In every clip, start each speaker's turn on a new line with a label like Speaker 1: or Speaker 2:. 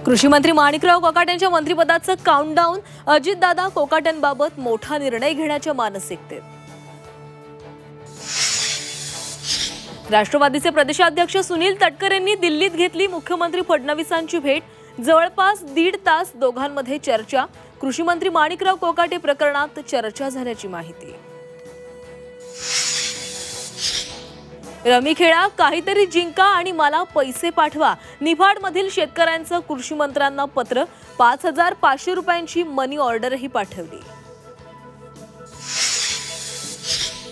Speaker 1: कृषी मंत्री माणिकराव कोकाटेंच्या मंत्रिपदाचं काउंटडाऊन, अजितदादा कोकाटेंबाबत मोठा निर्णय घेण्याच्या मानसिकतेत। राष्ट्रवादीचे प्रदेशाध्यक्ष सुनील तटकरेंनी दिल्लीत घेतली मुख्यमंत्री फडणवीसांची भेट। जवळपास 1.5 तास दोघांमध्ये चर्चा। कृषी मंत्री माणिकराव कोकाटे प्रकरणात चर्चा झाल्याची माहिती। रमी खेळा, काहीतरी जिंका आणि मला पैसे पाठवा। निफाडमधील शेतकऱ्यांचं कृषी मंत्र्यांना पत्र। 5500 रुपयांची मनी ऑर्डरही पाठवली।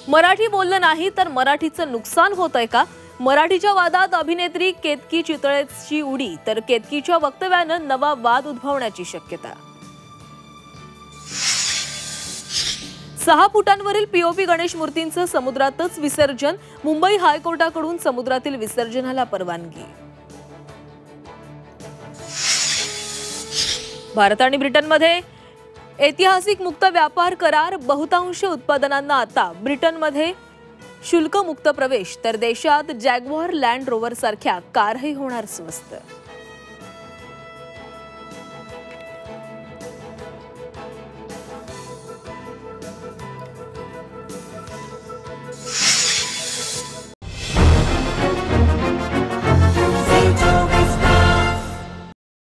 Speaker 1: मराठी बोललं नाही तर मराठीचं नुकसान होतंय का? मराठीच्या वादात अभिनेत्री केतकी चितळेची उडी, तर केतकीच्या वक्तव्यानं नवा वाद उद्भवण्याची शक्यता। 6 फुटांवरील पीओपी गणेश मूर्तींचं समुद्रातच विसर्जन। मुंबई हायकोर्टाकडून समुद्रातील विसर्जनाला परवानगी। भारत आणि ब्रिटनमध्ये ऐतिहासिक मुक्त व्यापार करार। बहुतांश उत्पादनांना आता ब्रिटनमध्ये शुल्क मुक्त प्रवेश, तर देशात जॅग्वार लँड रोवर सारख्या कारही होणार स्वस्त।